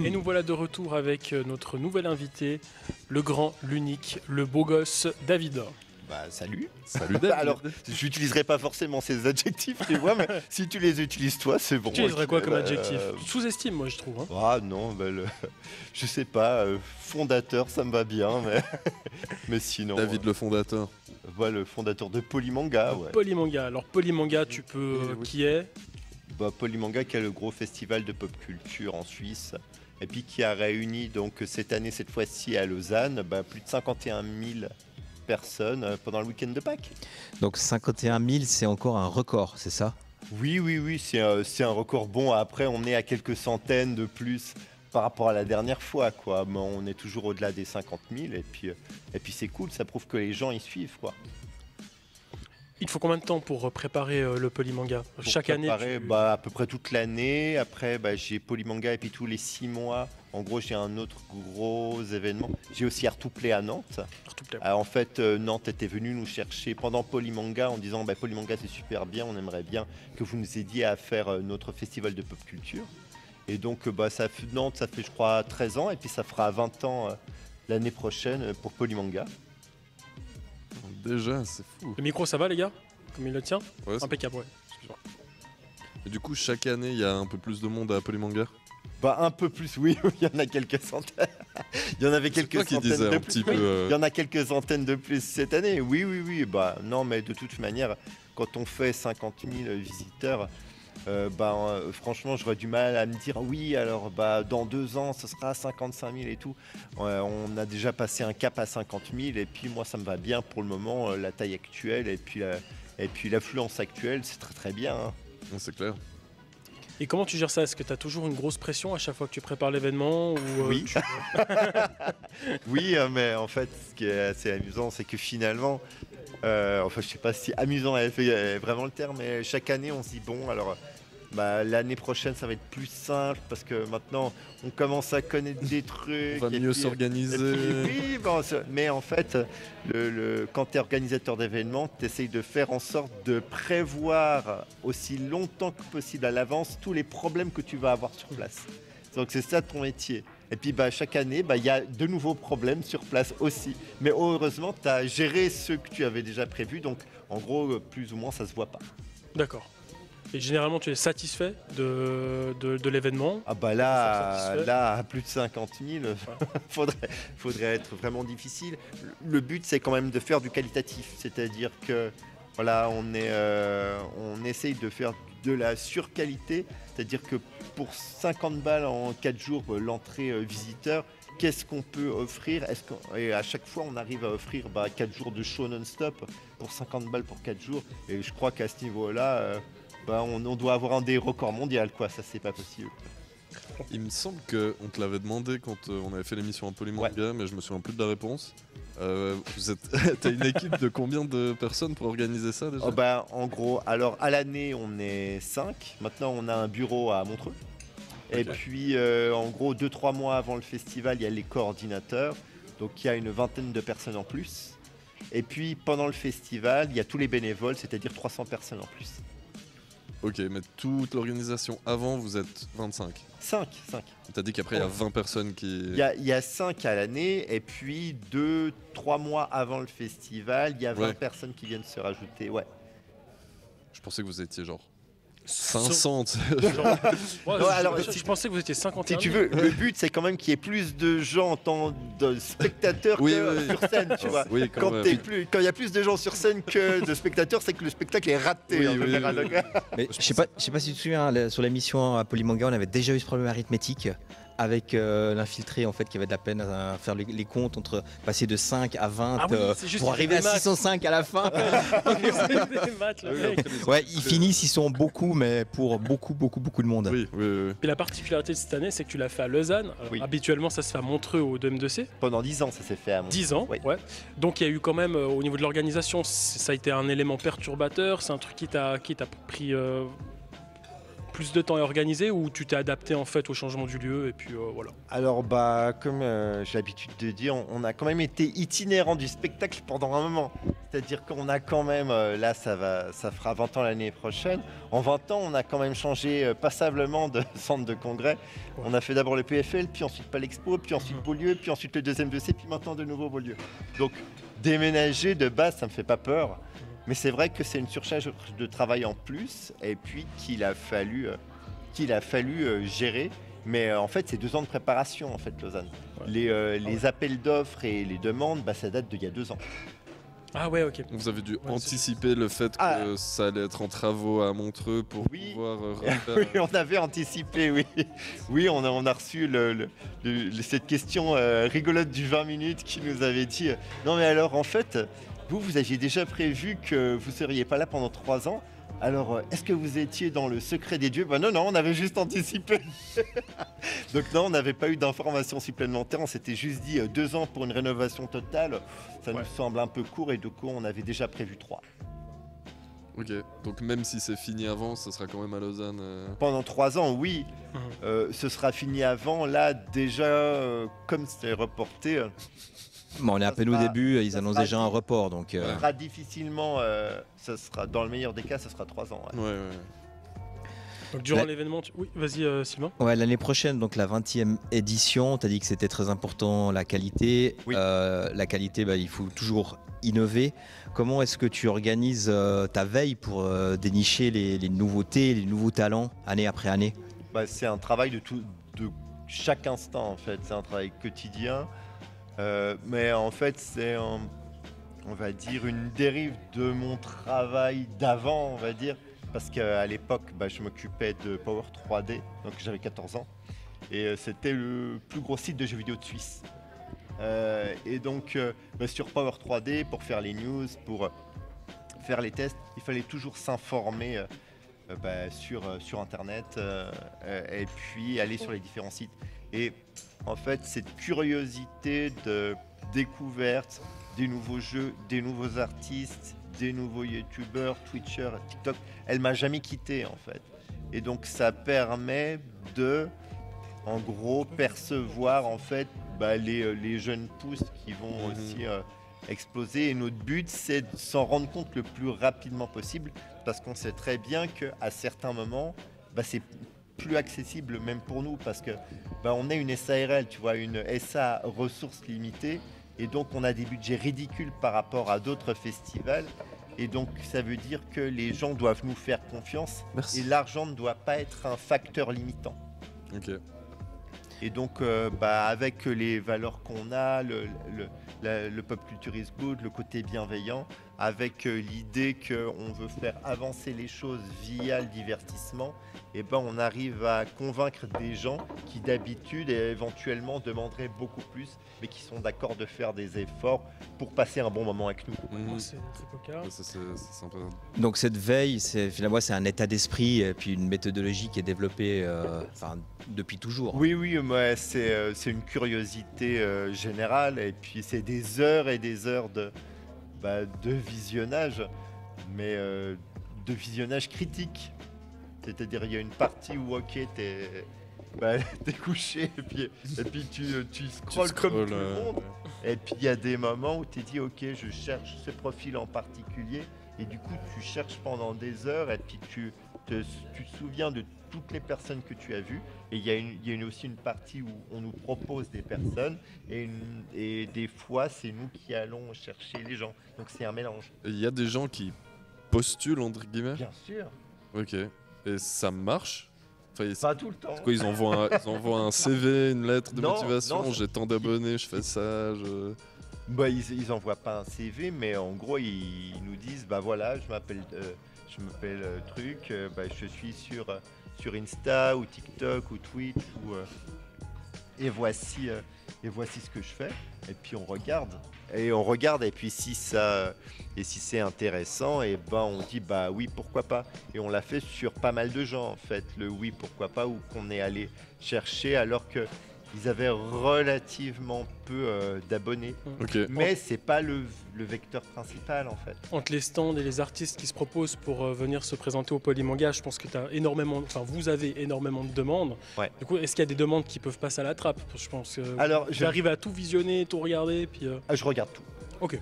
Et nous voilà de retour avec notre nouvel invité, le grand, l'unique, le beau gosse David. Bah salut. Salut David. Alors, j'utiliserai pas forcément ces adjectifs, tu vois, mais si tu les utilises toi, c'est bon. Tu utiliserais quoi comme adjectif? Sous-estime, moi, je trouve. Hein. Ah non, bah, je sais pas, fondateur, ça me va bien, mais, mais sinon... David le fondateur. Voilà, le fondateur de Polymanga, ouais. Polymanga. Alors, Polymanga, tu peux... Oui. Qui est? Bah, Polymanga qui est le gros festival de pop culture en Suisse, et puis qui a réuni donc cette année, cette fois-ci à Lausanne, bah, plus de 51 000 personnes pendant le week-end de Pâques. Donc 51 000, c'est encore un record, c'est ça? Oui, c'est un record bon. Après, on est à quelques centaines de plus par rapport à la dernière fois, quoi. Mais on est toujours au-delà des 50 000, et puis c'est cool, ça prouve que les gens y suivent, quoi. Il te faut combien de temps pour préparer le Polymanga? Chaque année À peu près toute l'année. Après, j'ai Polymanga et puis tous les 6 mois. En gros, j'ai un autre gros événement. J'ai aussi Artouplay à Nantes. En fait, Nantes était venue nous chercher pendant Polymanga en disant Polymanga c'est super bien, on aimerait bien que vous nous aidiez à faire notre festival de pop culture. Et donc Nantes, ça fait je crois 13 ans et puis ça fera 20 ans l'année prochaine pour Polymanga. Déjà, c'est fou. Le micro, ça va, les gars? Comme il le tient? Ouais, impeccable, ouais. Excuse-moi. Et du coup, chaque année, il y a un peu plus de monde à Polymanga? Un peu plus, oui, il y en a quelques centaines. Il y en avait quelques centaines de plus. Il y en a quelques centaines de plus cette année. Oui. Non, mais de toute manière, quand on fait 50 000 visiteurs, franchement, j'aurais du mal à me dire oui, alors dans 2 ans, ce sera 55 000 et tout. On a déjà passé un cap à 50 000 et puis moi, ça me va bien pour le moment, la taille actuelle et puis l'affluence actuelle, c'est très très bien. Hein. Non, c'est clair. Et comment tu gères ça? Est-ce que tu as toujours une grosse pression à chaque fois que tu prépares l'événement Oui. Oui, mais en fait, ce qui est assez amusant, c'est que finalement, je sais pas si amusant est vraiment le terme, mais chaque année, on se dit l'année prochaine, ça va être plus simple parce que maintenant, on commence à connaître des trucs. On va mieux s'organiser. Oui, mais en fait, quand tu es organisateur d'événements, tu essayes de faire en sorte de prévoir aussi longtemps que possible à l'avance tous les problèmes que tu vas avoir sur place. Donc c'est ça ton métier. Et puis chaque année, il y a de nouveaux problèmes sur place aussi. Mais heureusement, tu as géré ceux que tu avais déjà prévus. Donc en gros, plus ou moins, ça se voit pas. D'accord. Et généralement, tu es satisfait de l'événement? Là, à plus de 50 000, faudrait être vraiment difficile. Le but, c'est quand même de faire du qualitatif. C'est-à-dire que voilà, on essaye de faire de la surqualité. C'est-à-dire que pour 50 balles en 4 jours, l'entrée visiteur, qu'est-ce qu'on peut offrir? Et à chaque fois, on arrive à offrir 4 jours de show non-stop pour 50 balles pour 4 jours. Et je crois qu'à ce niveau-là... on doit avoir un des records mondiaux, quoi. Ça, c'est pas possible. Il me semble qu'on te l'avait demandé quand on avait fait l'émission en Polymanga, mais je me souviens plus de la réponse. T'as une équipe de combien de personnes pour organiser ça déjà? En gros, alors à l'année, on est 5. Maintenant, on a un bureau à Montreux. Okay. Et puis, en gros, 2-3 mois avant le festival, il y a les coordinateurs. Donc, il y a une vingtaine de personnes en plus. Et puis, pendant le festival, il y a tous les bénévoles, c'est-à-dire 300 personnes en plus. Ok, mais toute l'organisation avant, vous êtes 25? 5. T'as dit qu'après, il y a 20 personnes qui... Il y a 5 à l'année, et puis 2-3 mois avant le festival, il y a 20 personnes qui viennent se rajouter, ouais. Je pensais que vous étiez genre 500. Je pensais que vous étiez 50. Si tu veux, le but c'est quand même qu'il y ait plus de gens, de spectateurs que sur scène, tu vois. Oui, quand il y a plus de gens sur scène que de spectateurs, c'est que le spectacle est raté. Mais je sais pas si tu te souviens, sur l'émission à Polymanga, on avait déjà eu ce problème arithmétique avec l'infiltré en fait qui avait de la peine à faire les comptes entre passer de 5 à 20 pour arriver à 605 à la fin. Ils finissent, ils sont beaucoup, mais pour beaucoup de monde. Oui. Et la particularité de cette année, c'est que tu l'as fait à Lausanne. Habituellement, ça se fait à Montreux au 2M2C. Pendant 10 ans, ça s'est fait à Montreux. 10 ans, ouais. Donc il y a eu quand même, au niveau de l'organisation, ça a été un élément perturbateur. C'est un truc qui t'a pris plus de temps à organiser, ou tu t'es adapté en fait au changement du lieu et puis voilà? Alors comme j'ai l'habitude de dire, on a quand même été itinérant du spectacle pendant un moment. C'est-à-dire qu'on a quand même, là ça fera 20 ans l'année prochaine, en 20 ans on a quand même changé passablement de centre de congrès. On a fait d'abord le PFL, puis ensuite Palexpo, puis ensuite Beaulieu, puis ensuite le deuxième dossier, puis maintenant de nouveau Beaulieu. Donc déménager de base, ça me fait pas peur, mais c'est vrai que c'est une surcharge de travail en plus, et puis qu'il a fallu gérer. Mais en fait, c'est 2 ans de préparation, en fait, Lausanne. Les appels d'offres et les demandes, ça date d'il y a 2 ans. Ah ouais, ok. Vous avez dû anticiper le fait que ça allait être en travaux à Montreux pour pouvoir refaire... Oui, on avait anticipé, oui. Oui, on a reçu cette question rigolote du 20 minutes qui nous avait dit non mais alors, en fait, vous aviez déjà prévu que vous ne seriez pas là pendant 3 ans. Alors, est-ce que vous étiez dans le secret des dieux ? Non, on avait juste anticipé. Donc non, on n'avait pas eu d'informations supplémentaires. On s'était juste dit 2 ans pour une rénovation totale. Ça nous semble un peu court et du coup, on avait déjà prévu 3. Ok, donc même si c'est fini avant, ça sera quand même à Lausanne Pendant 3 ans, oui. Ce sera fini avant. Là, déjà, comme c'était reporté... on est à peine au début, ils annoncent déjà un report. Donc, ça sera difficilement, ça sera, dans le meilleur des cas, ça sera 3 ans. Ouais. Donc durant l'événement, oui, vas-y Sylvain. Ouais, l'année prochaine, donc la 20e édition, tu as dit que c'était très important la qualité. Oui. La qualité, il faut toujours innover. Comment est-ce que tu organises ta veille pour dénicher les nouveautés, les nouveaux talents, année après année ? C'est un travail de chaque instant, en fait. C'est un travail quotidien. Mais en fait, c'est, on va dire, une dérive de mon travail d'avant, on va dire. Parce qu'à l'époque, je m'occupais de Power 3D, donc j'avais 14 ans. Et c'était le plus gros site de jeux vidéo de Suisse. Et donc, sur Power 3D, pour faire les news, pour faire les tests, il fallait toujours s'informer sur Internet et puis aller sur les différents sites. Et en fait, cette curiosité de découverte des nouveaux jeux, des nouveaux artistes, des nouveaux youtubeurs, twitchers, TikTok, elle m'a jamais quitté en fait. Et donc ça permet de, en gros, percevoir en fait les jeunes pousses qui vont aussi exploser. Et notre but, c'est de s'en rendre compte le plus rapidement possible, parce qu'on sait très bien qu'à certains moments, c'est plus accessible même pour nous, parce que on est une SARL, tu vois, une SA à ressources limitées, et donc on a des budgets ridicules par rapport à d'autres festivals, et donc ça veut dire que les gens doivent nous faire confiance. Merci. Et l'argent ne doit pas être un facteur limitant. Ok. Et donc avec les valeurs qu'on a, le pop culture is good, le côté bienveillant, avec l'idée qu'on veut faire avancer les choses via le divertissement, et on arrive à convaincre des gens qui d'habitude et éventuellement demanderaient beaucoup plus, mais qui sont d'accord de faire des efforts pour passer un bon moment avec nous. C'est sympa. Donc cette veille, finalement c'est un état d'esprit et puis une méthodologie qui est développée depuis toujours. Oui, c'est une curiosité générale, et puis c'est des heures et des heures de visionnage, mais de visionnage critique. C'est-à-dire, il y a une partie où t'es couché et puis tu scrolles comme tout le monde. Et puis il y a des moments où tu dis ok, je cherche ce profil en particulier, et du coup tu cherches pendant des heures, et puis tu te souviens de toutes les personnes que tu as vues. Et il y a aussi une partie où on nous propose des personnes, et des fois c'est nous qui allons chercher les gens. Donc c'est un mélange. Il y a des gens qui postulent entre guillemets. Bien sûr. Ok. Et ça marche? Pas tout le temps. Quoi, ils envoient un CV, une lettre de motivation, non, j'ai tant d'abonnés, je fais ça, ils envoient pas un CV, mais en gros ils nous disent voilà, je m'appelle truc, je suis sur Insta ou TikTok ou Twitch et voici ce que je fais. Et puis on regarde, et puis si c'est intéressant, et on dit oui, pourquoi pas. Et on l'a fait sur pas mal de gens en fait, le oui pourquoi pas, ou qu'on est allé chercher alors que ils avaient relativement peu d'abonnés. Okay. Mais c'est pas le vecteur principal en fait. Entre les stands et les artistes qui se proposent pour venir se présenter au Polymanga, je pense que vous avez énormément de demandes. Ouais. Du coup, est-ce qu'il y a des demandes qui peuvent passer à la trappe? Je pense que alors j'arrive à tout visionner, tout regarder, puis. Je regarde tout. Ok.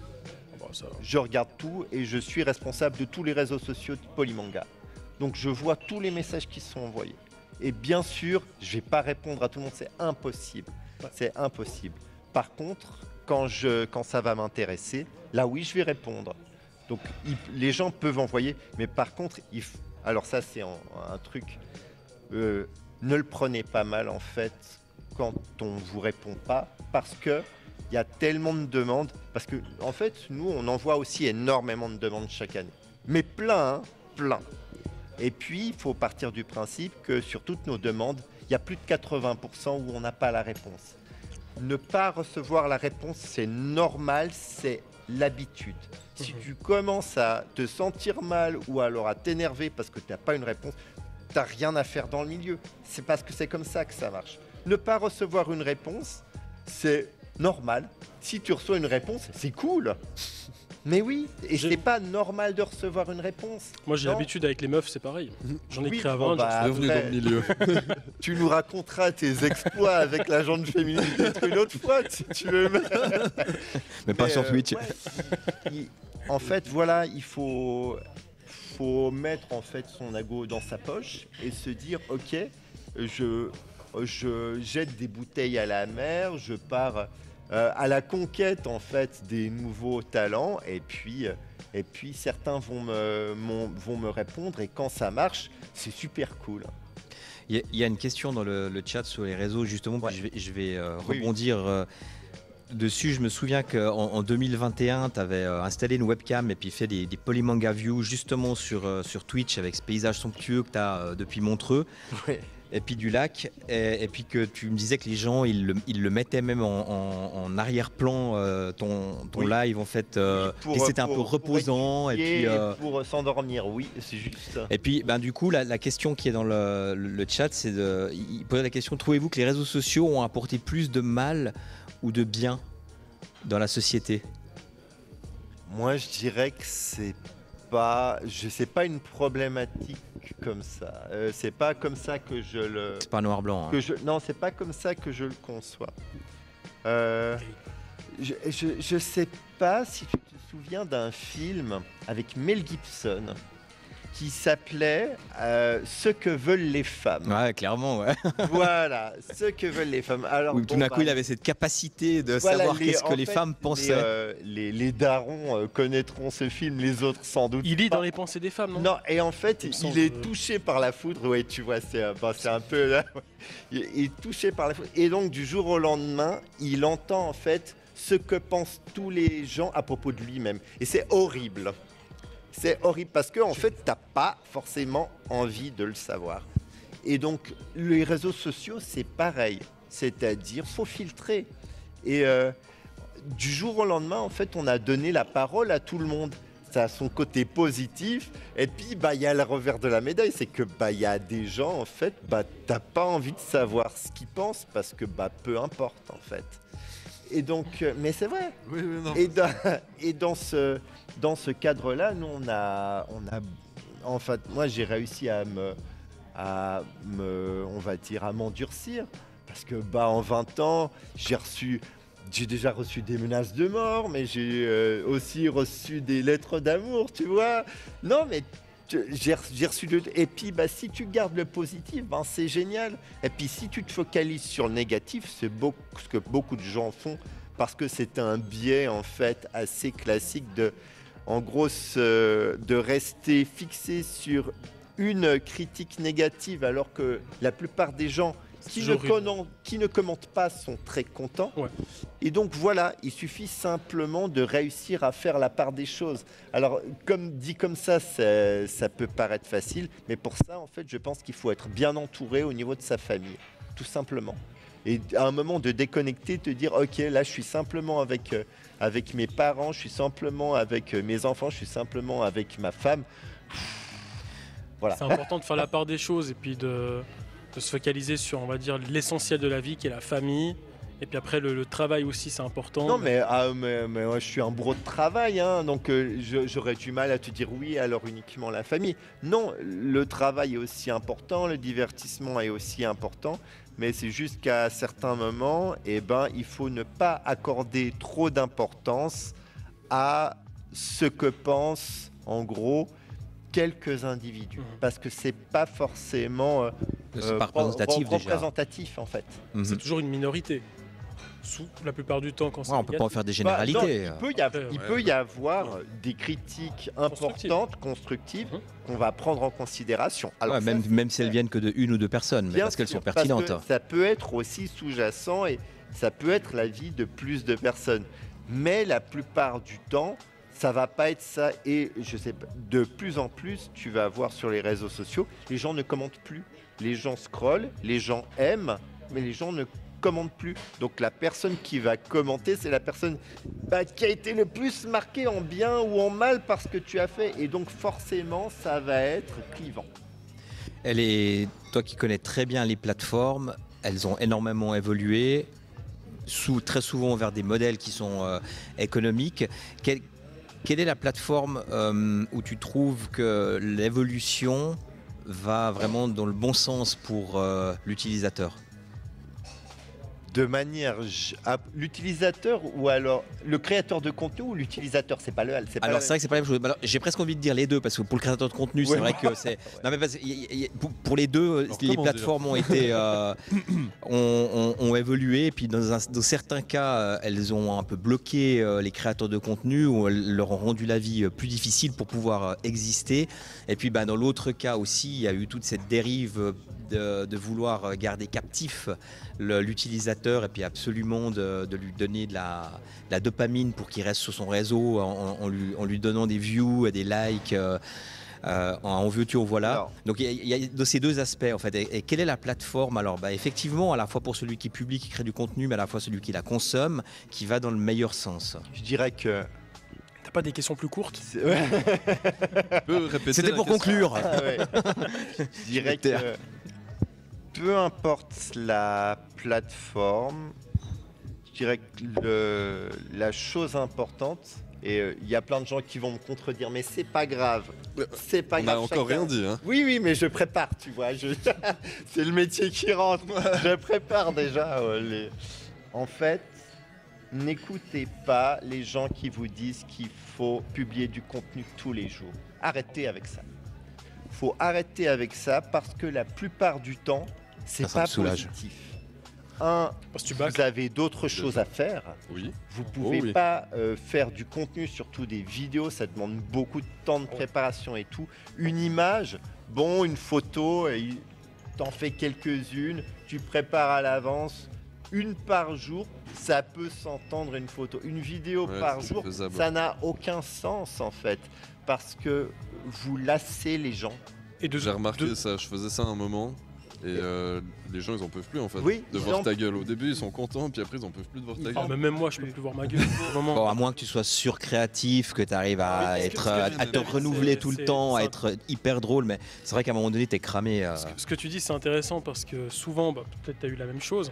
ça. Je regarde tout et je suis responsable de tous les réseaux sociaux de Polymanga. Donc je vois tous les messages qui sont envoyés. Et bien sûr, je ne vais pas répondre à tout le monde, c'est impossible. Ouais. C'est impossible. Par contre, quand ça va m'intéresser, là oui, je vais répondre. Donc les gens peuvent envoyer, mais par contre, alors ça c'est un truc, ne le prenez pas mal en fait quand on ne vous répond pas, parce qu'il y a tellement de demandes, parce que en fait, nous on envoie aussi énormément de demandes chaque année. Mais plein, hein, plein. Et puis, il faut partir du principe que sur toutes nos demandes, il y a plus de 80% où on n'a pas la réponse. Ne pas recevoir la réponse, c'est normal, c'est l'habitude. Si tu commences à te sentir mal ou alors à t'énerver parce que tu n'as pas une réponse, tu n'as rien à faire dans le milieu. C'est parce que c'est comme ça que ça marche. Ne pas recevoir une réponse, c'est normal. Si tu reçois une réponse, c'est cool. Mais oui, et c'est pas normal de recevoir une réponse. Moi j'ai l'habitude avec les meufs, c'est pareil. J'en ai écrit avant. Bienvenue dans le milieu. Tu nous raconteras tes exploits avec la jante féminine peut-être une autre fois si tu veux. Mais pas sur Twitch. Ouais, en fait, voilà, il faut mettre en fait son ego dans sa poche et se dire ok, je jette des bouteilles à la mer, je pars à la conquête en fait des nouveaux talents et puis certains vont me répondre et quand ça marche, c'est super cool. Il y a une question dans le chat sur les réseaux justement, ouais. je vais rebondir dessus. Je me souviens qu'en 2021, tu avais installé une webcam et puis fait des Polymanga View justement sur Twitch avec ce paysage somptueux que tu as depuis Montreux. Ouais. Et puis du lac, et puis que tu me disais que les gens ils le mettaient même en arrière-plan ton oui. Live en fait, et c'était un peu reposant et puis pour s'endormir, oui, c'est juste. Et puis du coup la question qui est dans le chat, c'est il posait la question: trouvez-vous que les réseaux sociaux ont apporté plus de mal ou de bien dans la société? Moi je dirais que c'est pas une problématique comme ça. C'est pas comme ça que je le. C'est pas noir-blanc. Hein. Non, c'est pas comme ça que je le conçois. Je sais pas si tu te souviens d'un film avec Mel Gibson qui s'appelait Ce que veulent les femmes. Ouais, clairement, ouais. Voilà, Ce que veulent les femmes. Alors, tout d'un coup, il avait cette capacité de savoir qu'est-ce que les femmes pensaient. Les darons connaîtront ce film, les autres sans doute. Il lit dans les pensées des femmes, non? Non, et en fait, il est touché par la foudre. Oui, tu vois, c'est un peu là. Il est touché par la foudre. Et donc, du jour au lendemain, il entend en fait ce que pensent tous les gens à propos de lui-même. Et c'est horrible. C'est horrible parce que en fait, t'as pas forcément envie de le savoir. Et donc, les réseaux sociaux, c'est pareil. C'est-à-dire, faut filtrer. Et du jour au lendemain, en fait, on a donné la parole à tout le monde. Ça a son côté positif. Et puis, il y a le revers de la médaille. C'est que, il y a des gens, en fait, t'as pas envie de savoir ce qu'ils pensent parce que, peu importe, en fait. Et donc, mais c'est vrai. Oui, non. Et dans ce cadre-là, nous, en fait, moi, j'ai réussi à m'endurcir parce que, en 20 ans, j'ai déjà reçu des menaces de mort, mais j'ai aussi reçu des lettres d'amour, tu vois. Non, mais j'ai reçu et puis si tu gardes le positif, c'est génial. Et puis si tu te focalises sur le négatif, c'est ce que beaucoup de gens font parce que c'est un biais en fait assez classique de rester fixé sur une critique négative alors que la plupart des gens qui ne commentent pas sont très contents. Ouais. Et donc voilà, il suffit simplement de réussir à faire la part des choses. Alors, comme ça peut paraître facile, mais pour ça, en fait, je pense qu'il faut être bien entouré au niveau de sa famille, tout simplement. Et à un moment de déconnecter, te dire, ok, là, je suis simplement avec mes parents, je suis simplement avec mes enfants, je suis simplement avec ma femme. Voilà. C'est important de faire la part des choses et puis de se focaliser sur, on va dire, l'essentiel de la vie qui est la famille. Et puis après, le travail aussi, c'est important. Non, mais moi, je suis un bourreau de travail, hein, donc j'aurais du mal à te dire oui, alors uniquement la famille. Non, le travail est aussi important, le divertissement est aussi important, mais c'est juste qu'à certains moments, il faut ne pas accorder trop d'importance à ce que pensent en gros quelques individus, parce que c'est pas forcément représentatif en fait. C'est toujours une minorité. La plupart du temps, quand on peut pas en faire des généralités. Il peut y avoir des critiques importantes, constructives, qu'on va prendre en considération. Alors même si elles viennent que de une ou deux personnes, mais parce qu'elles sont pertinentes. Parce que ça peut être aussi sous-jacent et ça peut être l'avis de plus de personnes. Mais la plupart du temps, ça va pas être ça. Et je sais pas, de plus en plus, tu vas voir sur les réseaux sociaux, les gens ne commentent plus. Les gens scrollent, les gens aiment, mais les gens ne commente plus. Donc la personne qui va commenter, c'est la personne qui a été le plus marquée en bien ou en mal par ce que tu as fait. Et donc forcément, ça va être clivant. Toi qui connais très bien les plateformes, elles ont énormément évolué, très souvent vers des modèles qui sont économiques. Quelle est la plateforme où tu trouves que l'évolution va vraiment dans le bon sens pour l'utilisateur ? De manière l'utilisateur ou alors le créateur de contenu ou l'utilisateur, c'est vrai que c'est pas la même chose. Alors, j'ai presque envie de dire les deux parce que pour le créateur de contenu, c'est vrai que c'est. Non mais pour les deux, alors, les plateformes ont été ont évolué et puis dans certains cas, elles ont un peu bloqué les créateurs de contenu ou elles leur ont rendu la vie plus difficile pour pouvoir exister. Et puis dans l'autre cas aussi, il y a eu toute cette dérive de vouloir garder captif l'utilisateur et puis absolument de lui donner de la dopamine pour qu'il reste sur son réseau en lui donnant des views et des likes en veux-tu, en voilà. Alors, donc il y a de ces deux aspects en fait. Et quelle est la plateforme alors effectivement, à la fois pour celui qui publie, qui crée du contenu, mais à la fois celui qui la consomme, qui va dans le meilleur sens. Je dirais que t'as pas des questions plus courtes? C'était pour conclure. Je dirais que peu importe la plateforme, je dirais que la chose importante, et il y a plein de gens qui vont me contredire, mais c'est pas grave. C'est pas grave. On n'a encore rien dit. Hein. Oui, mais je prépare, tu vois. C'est le métier qui rentre. Je prépare déjà. En fait, n'écoutez pas les gens qui vous disent qu'il faut publier du contenu tous les jours. Arrêtez avec ça. Il faut arrêter avec ça parce que la plupart du temps, c'est pas positif. Vous avez d'autres choses à faire. Oui. Vous pouvez pas faire du contenu, surtout des vidéos, ça demande beaucoup de temps de préparation et tout. Une image, une photo, t'en fais quelques-unes, tu prépares à l'avance. Une par jour, ça peut s'entendre une photo. Une vidéo par jour, ça n'a aucun sens en fait, parce que vous lassez les gens. J'ai remarqué ça, je faisais ça un moment. Et les gens ils en peuvent plus en fait de voir ta gueule. Au début ils sont contents puis après ils en peuvent plus de voir ta gueule. Mais même moi je peux plus voir ma gueule. À moins que tu sois surcréatif, que tu arrives à te renouveler tout le temps, à être hyper drôle, mais c'est vrai qu'à un moment donné t'es cramé. Ce que tu dis c'est intéressant parce que souvent, peut-être tu as eu la même chose.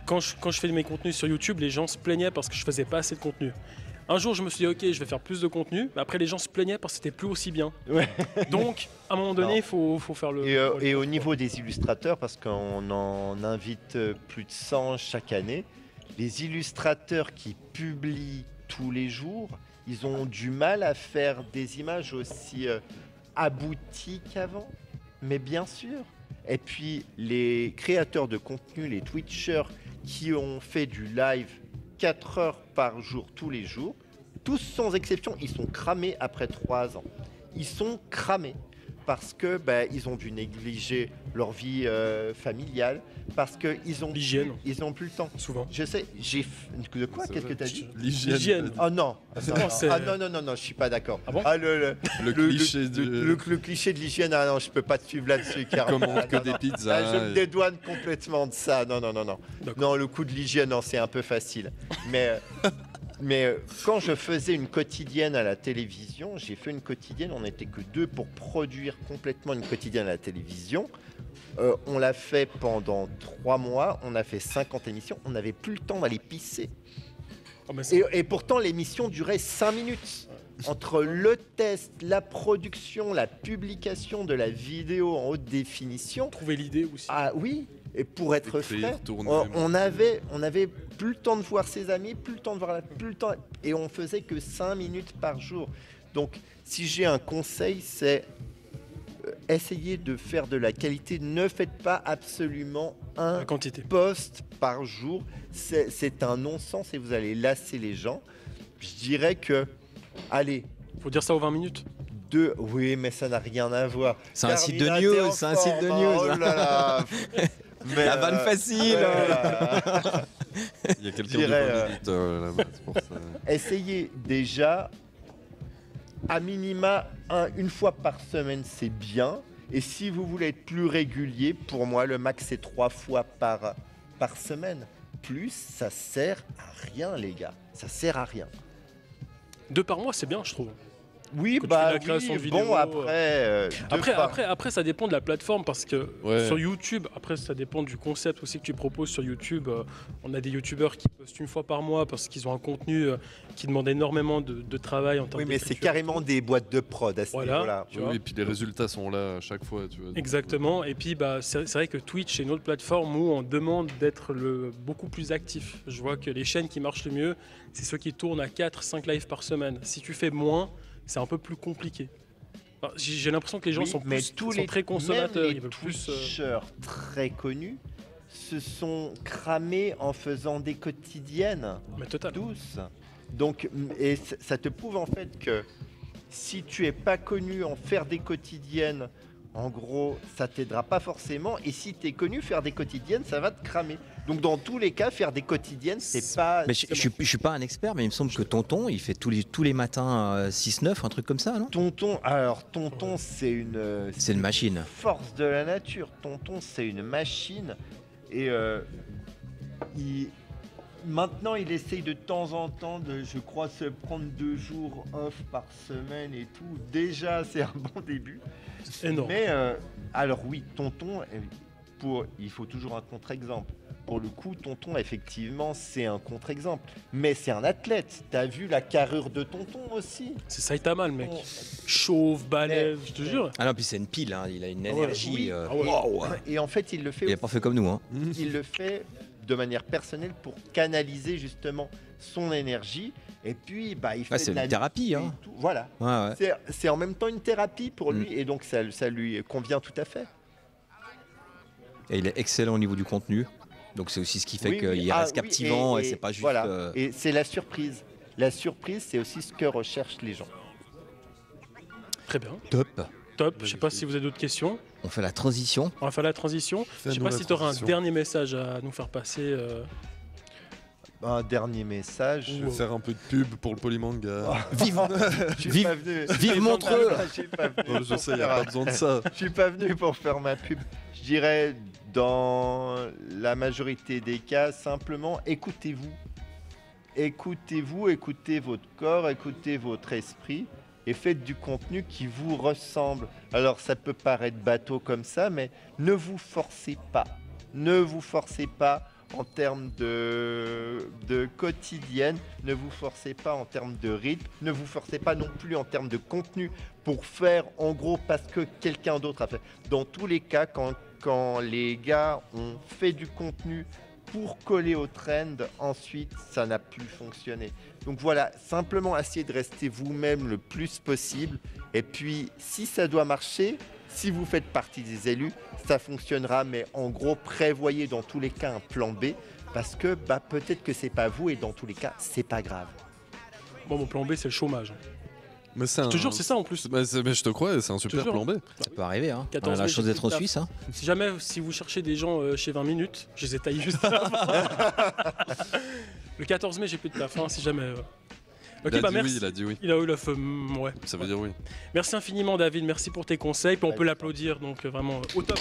Quand je fais mes contenus sur YouTube, les gens se plaignaient parce que je faisais pas assez de contenu. Un jour, je me suis dit, ok, je vais faire plus de contenu. Mais après, les gens se plaignaient parce que c'était plus aussi bien. Ouais. Donc, à un moment donné, il faut faire le... Et au niveau des illustrateurs, parce qu'on en invite plus de 100 chaque année, les illustrateurs qui publient tous les jours, ils ont du mal à faire des images aussi abouties qu'avant. Mais bien sûr. Et puis, les créateurs de contenu, les Twitchers qui ont fait du live 4 heures par jour, tous les jours, tous sans exception, ils sont cramés après 3 ans. Ils sont cramés parce que ils ont dû négliger leur vie familiale, parce qu'ils ont l'hygiène. Ils ont plus le temps. Souvent. Je sais. De quoi? Qu'est-ce que tu as dit? L'hygiène. Oh non. Non, je suis pas d'accord. Ah bon? Le cliché le cliché de l'hygiène. Ah non, je peux pas te suivre là-dessus. Commande que des pizzas. Je me dédouane complètement de ça. Non. Non, le coup de l'hygiène, c'est un peu facile. Mais quand je faisais une quotidienne à la télévision, j'ai fait une quotidienne, on n'était que 2 pour produire complètement une quotidienne à la télévision. On l'a fait pendant 3 mois, on a fait 50 émissions, on n'avait plus le temps d'aller pisser. Et pourtant, l'émission durait 5 minutes. Entre le test, la production, la publication de la vidéo en haute définition. Trouver l'idée aussi. Ah oui, Et pour être Écrire, frais, tourner. on avait plus le temps de voir ses amis, plus le temps de voir plus le temps, et on faisait que 5 minutes par jour. Donc, si j'ai un conseil, c'est essayez de faire de la qualité. Ne faites pas absolument un post par jour. C'est un non-sens et vous allez lasser les gens. Je dirais que, allez. Faut dire ça aux 20 minutes. Oui, mais ça n'a rien à voir. C'est un site de news, c'est un site de news. Oh là là. Mais la vanne facile. Il y a quelqu'un de éditeur là-bas, c'est pour ça. Essayez déjà, à minima, une fois par semaine, c'est bien. Et si vous voulez être plus régulier, pour moi, le max, c'est 3 fois par semaine. Plus, ça sert à rien, les gars. Ça sert à rien. 2 par mois, c'est bien, je trouve. Oui, bon, après, ça dépend de la plateforme parce que sur YouTube, après ça dépend du concept aussi que tu proposes sur YouTube. On a des YouTubeurs qui postent 1 fois par mois parce qu'ils ont un contenu qui demande énormément de travail en termes mais c'est carrément des boîtes de prod à ce niveau-là. Oui, et puis les résultats sont là à chaque fois. Tu vois. Exactement, et puis c'est vrai que Twitch est une autre plateforme où on demande d'être beaucoup plus actif. Je vois que les chaînes qui marchent le mieux, c'est ceux qui tournent à 4-5 lives par semaine. Si tu fais moins, c'est un peu plus compliqué. Alors, j'ai l'impression que les gens sont très consommateurs. Même les Twitchers très connus se sont cramés en faisant des quotidiennes. Mais total. Tous. Donc, et ça te prouve en fait que si tu es pas connu en faire des quotidiennes, en gros, ça t'aidera pas forcément. Et si tu es connu, faire des quotidiennes, ça va te cramer. Donc dans tous les cas, faire des quotidiennes, c'est pas... Mais je suis pas un expert, mais il me semble que Tonton, il fait tous les matins 6-9, un truc comme ça, non ? Tonton, c'est une... C'est une machine. Force de la nature. Tonton, c'est une machine. Et maintenant, il essaye de temps en temps de, je crois, se prendre 2 jours off par semaine et tout. Déjà, c'est un bon début. Énorme. Mais alors oui, Tonton, il faut toujours un contre-exemple. Pour le coup, Tonton, effectivement, c'est un contre-exemple. Mais c'est un athlète. T'as vu la carrure de Tonton aussi ? C'est Saitama, le mec. Chauve, balèze, je te jure. Ah non, puis c'est une pile, hein. Il a une énergie. Et en fait, il le fait. Il n'est pas fait comme nous, hein. Il le fait de manière personnelle pour canaliser justement son énergie. Et puis, il fait c'est une thérapie, hein. Voilà. Ouais. C'est en même temps une thérapie pour lui, et donc ça lui convient tout à fait. Et il est excellent au niveau du contenu. Donc c'est aussi ce qui fait qu'il reste captivant et c'est pas juste... Voilà. Et c'est la surprise. La surprise, c'est aussi ce que recherchent les gens. Très bien. Top. Je sais pas si vous avez d'autres questions. On fait la transition. On va faire la transition. Je sais pas si tu auras un dernier message à nous faire passer. Un dernier message. Je vais faire un peu de pub pour le Polymanga. Vive Montreux. Je sais, il n'y a pas besoin de ça. Je suis pas venu pour faire ma pub. Je dirais, dans la majorité des cas, simplement écoutez-vous. Écoutez-vous, écoutez votre corps, écoutez votre esprit et faites du contenu qui vous ressemble. Alors ça peut paraître bateau comme ça, mais ne vous forcez pas. Ne vous forcez pas en termes de quotidienne, ne vous forcez pas en termes de rythme, ne vous forcez pas non plus en termes de contenu pour faire en gros parce que quelqu'un d'autre a fait. Dans tous les cas, quand les gars ont fait du contenu pour coller au trend, ensuite ça n'a plus fonctionné. Donc voilà, simplement essayez de rester vous-même le plus possible. Et puis si ça doit marcher, si vous faites partie des élus, ça fonctionnera. Mais en gros, prévoyez dans tous les cas un plan B. Parce que peut-être que c'est pas vous et dans tous les cas, c'est pas grave. Bon, mon plan B, c'est le chômage. Mais je te jure, c'est ça en plus. Mais je te crois, c'est un super plan B. Ça peut arriver, hein. On a la chance d'être en Suisse. Hein. Si vous cherchez des gens chez 20 minutes, je les ai taillés juste avant. Le 14 mai, j'ai plus de taf, si jamais. Okay, merci. Il a dit oui. Il a eu la feu, ouais. Ça veut dire oui. Merci infiniment, David. Merci pour tes conseils. Puis on peut l'applaudir, donc vraiment au top.